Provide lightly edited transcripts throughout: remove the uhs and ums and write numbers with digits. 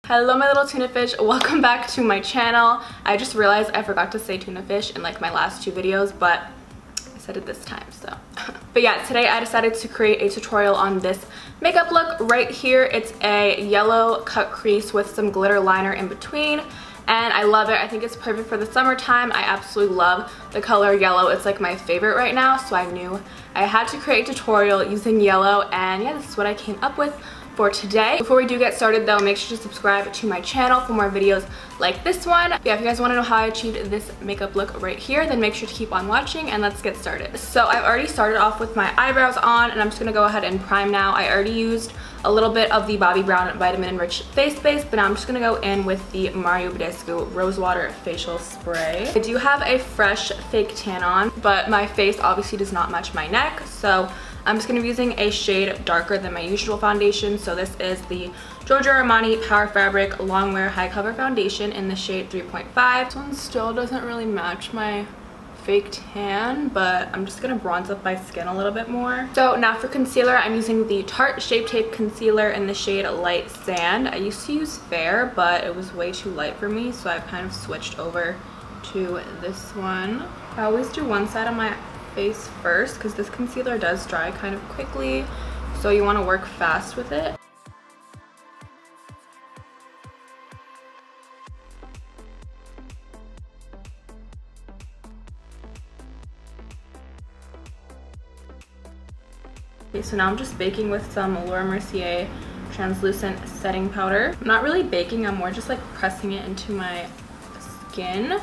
Hello my little tuna fish, welcome back to my channel. I just realized I forgot to say tuna fish in like my last two videos, but I said it this time, so. But yeah, today I decided to create a tutorial on this makeup look right here. It's a yellow cut crease with some glitter liner in between, and I love it. I think it's perfect for the summertime. I absolutely love the color yellow. It's like my favorite right now, so I knew I had to create a tutorial using yellow, and yeah, this is what I came up with for today. Before we do get started though, make sure to subscribe to my channel for more videos like this one. Yeah, if you guys want to know how I achieved this makeup look right here, then make sure to keep on watching and let's get started. So I've already started off with my eyebrows on, and I'm just gonna go ahead and prime now. I already used a little bit of the Bobbi Brown Vitamin Enriched Face Base, but now I'm just gonna go in with the Mario Badescu Rose Water Facial Spray. I do have a fresh fake tan on, but my face obviously does not match my neck, so I'm just going to be using a shade darker than my usual foundation. So this is the Giorgio Armani Power Fabric Long Wear High Cover Foundation in the shade 3.5. This one still doesn't really match my fake tan, but I'm just going to bronze up my skin a little bit more. So now for concealer, I'm using the Tarte Shape Tape Concealer in the shade Light Sand. I used to use Fair, but it was way too light for me, so I've kind of switched over to this one. I always do one side of my face first because this concealer does dry kind of quickly, so you want to work fast with it. Okay, so now I'm just baking with some Laura Mercier translucent setting powder. I'm not really baking, I'm more just like pressing it into my skin,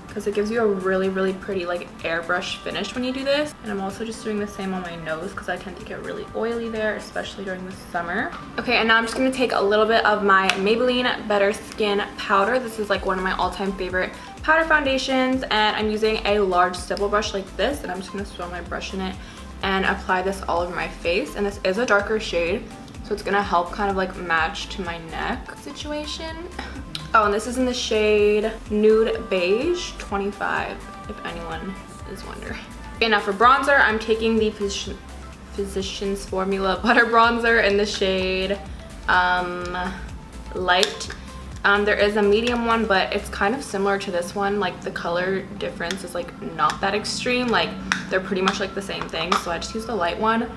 because it gives you a really pretty like airbrush finish when you do this. And I'm also just doing the same on my nose because I tend to get really oily there, especially during the summer. Okay, and now I'm just going to take a little bit of my Maybelline Better Skin powder. This is like one of my all-time favorite powder foundations, and I'm using a large stipple brush like this, and I'm just going to swirl my brush in it and apply this all over my face. And this is a darker shade, so it's going to help kind of like match to my neck situation. Oh, and this is in the shade Nude Beige 25, if anyone is wondering. Okay, now for bronzer, I'm taking the Physicians Formula Butter Bronzer in the shade Light. There is a medium one, but it's kind of similar to this one. Like the color difference is like not that extreme. Like they're pretty much like the same thing, so I just use the light one.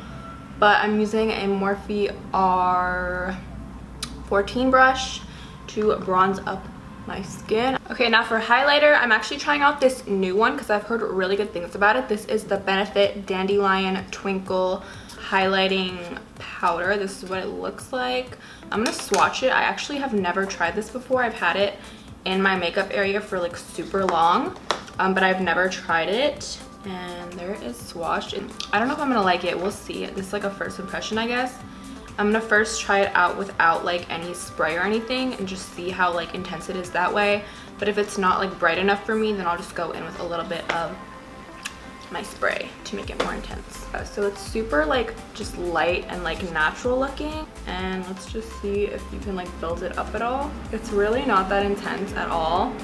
But I'm using a Morphe R14 brush to bronze up my skin. Okay, now for highlighter, I'm actually trying out this new one because I've heard really good things about it. This is the Benefit Dandelion Twinkle Highlighting Powder. This is what it looks like. I'm gonna swatch it. I actually have never tried this before. I've had it in my makeup area for like super long, but I've never tried it. And there it is swatched. And I don't know if I'm gonna like it. We'll see. This is like a first impression, I guess. I'm gonna first try it out without like any spray or anything and just see how like intense it is that way. But if it's not like bright enough for me, then I'll just go in with a little bit of my spray to make it more intense. So it's super like just light and like natural looking, and let's just see if you can like build it up at all. It's really not that intense at all.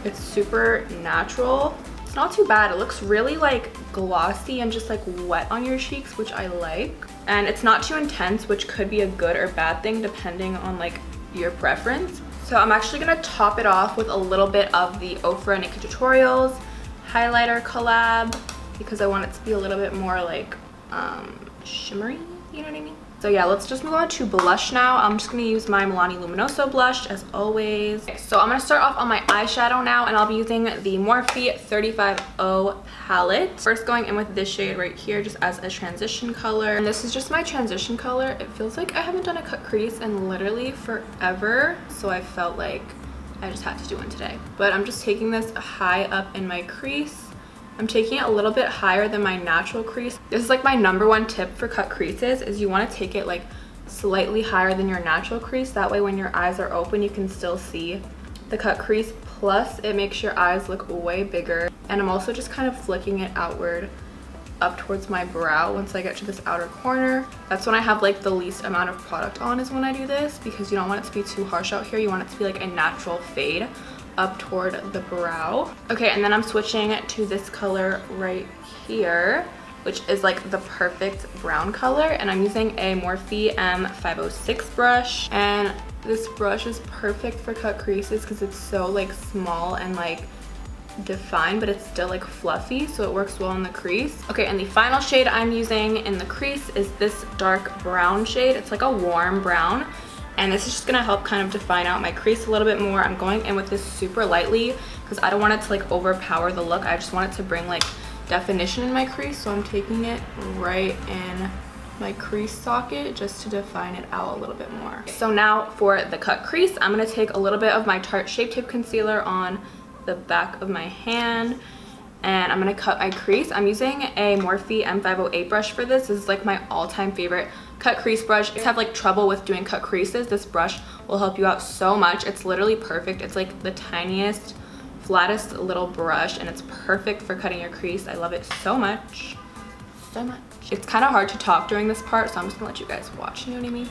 It's super natural. It's not too bad. It looks really like glossy and just like wet on your cheeks, which I like. And it's not too intense, which could be a good or bad thing depending on like your preference. So I'm actually gonna top it off with a little bit of the Ofra Naked Tutorials highlighter collab because I want it to be a little bit more like shimmery, you know what I mean? So yeah, let's just move on to blush now. I'm just going to use my Milani Luminoso blush as always. Okay, so I'm going to start off on my eyeshadow now, and I'll be using the Morphe 35O palette. First going in with this shade right here just as a transition color. And this is just my transition color. It feels like I haven't done a cut crease in literally forever, so I felt like I just had to do one today. But I'm just taking this high up in my crease. I'm taking it a little bit higher than my natural crease. This is like my #1 tip for cut creases, is you want to take it like slightly higher than your natural crease. That way when your eyes are open, you can still see the cut crease. Plus it makes your eyes look way bigger. And I'm also just kind of flicking it outward up towards my brow once I get to this outer corner. That's when I have like the least amount of product on, is when I do this, because you don't want it to be too harsh out here. You want it to be like a natural fade up toward the brow. Okay, and then I'm switching to this color right here, which is like the perfect brown color. And I'm using a Morphe M506 brush. And this brush is perfect for cut creases because it's so like small and like defined, but it's still like fluffy, so it works well in the crease. Okay, and the final shade I'm using in the crease is this dark brown shade. It's like a warm brown, and this is just gonna help kind of define out my crease a little bit more. I'm going in with this super lightly because I don't want it to like overpower the look. I just want it to bring like definition in my crease, so I'm taking it right in my crease socket just to define it out a little bit more. So now for the cut crease, I'm gonna take a little bit of my Tarte Shape Tape Concealer on the back of my hand, and I'm gonna cut my crease. I'm using a Morphe M508 brush for this. This is like my all-time favorite cut crease brush. If you have like trouble with doing cut creases, this brush will help you out so much. It's literally perfect. It's like the tiniest, flattest little brush, and it's perfect for cutting your crease. I love it so much, so much. It's kind of hard to talk during this part, so I'm just gonna let you guys watch, you know what I mean?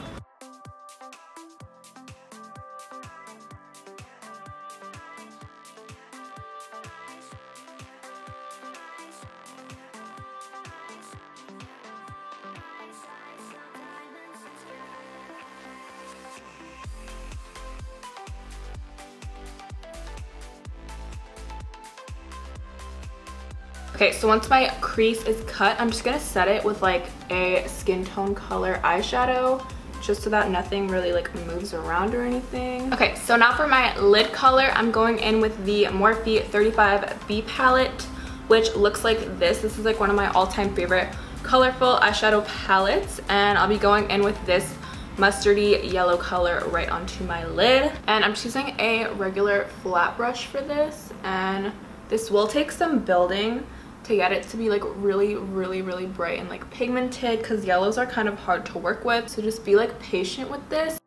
Okay, so once my crease is cut, I'm just gonna set it with like a skin tone color eyeshadow, just so that nothing really like moves around or anything. Okay, so now for my lid color, I'm going in with the Morphe 35B palette, which looks like this. This is like one of my all-time favorite colorful eyeshadow palettes, and I'll be going in with this mustardy yellow color right onto my lid. And I'm just using a regular flat brush for this, and this will take some building to get it to be like really bright and like pigmented, because yellows are kind of hard to work with, so just be like patient with this.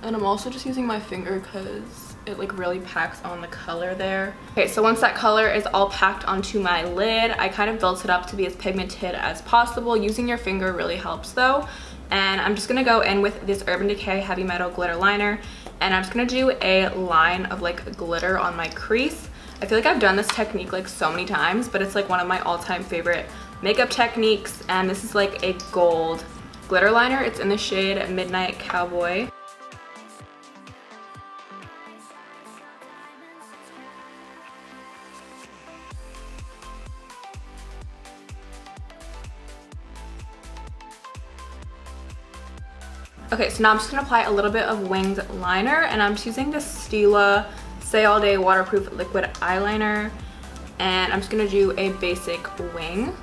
And I'm also just using my finger because it like really packs on the color there. Okay, so once that color is all packed onto my lid, I kind of built it up to be as pigmented as possible. Using your finger really helps though. And I'm just gonna go in with this Urban Decay Heavy Metal Glitter Liner, and I'm just gonna do a line of like glitter on my crease. I feel like I've done this technique like so many times, but it's like one of my all-time favorite makeup techniques, and this is like a gold glitter liner. It's in the shade Midnight Cowboy. Okay, so now I'm just gonna apply a little bit of winged liner, and I'm just using the Stila Stay All Day Waterproof Liquid Eyeliner, and I'm just gonna do a basic wing.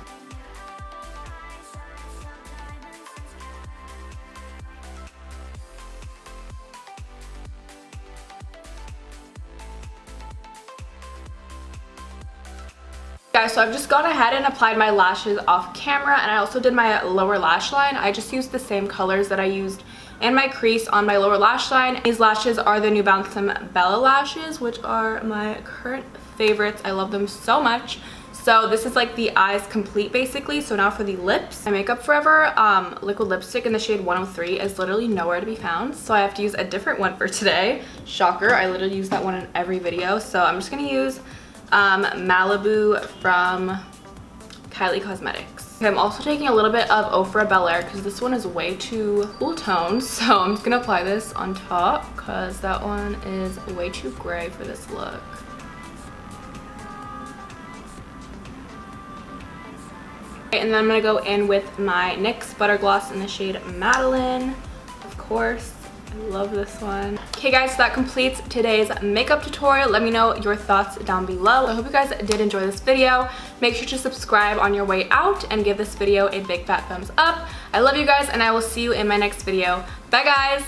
Guys, so I've just gone ahead and applied my lashes off camera, and I also did my lower lash line. I just used the same colors that I used in my crease on my lower lash line. These lashes are the New Balance Bella lashes, which are my current favorites. I love them so much. So this is like the eyes complete basically. So now for the lips, my Makeup Forever liquid lipstick in the shade 103 is literally nowhere to be found, so I have to use a different one for today. Shocker, I literally use that one in every video. So I'm just gonna use Malibu from Kylie Cosmetics. Okay, I'm also taking a little bit of Ofra Bel Air because this one is way too cool toned, so I'm just gonna apply this on top because that one is way too gray for this look. Okay, and then I'm gonna go in with my NYX Butter Gloss in the shade Madeline, of course. I love this one. Okay guys, so that completes today's makeup tutorial. Let me know your thoughts down below. I hope you guys did enjoy this video. Make sure to subscribe on your way out and give this video a big fat thumbs up. I love you guys, and I will see you in my next video. Bye guys!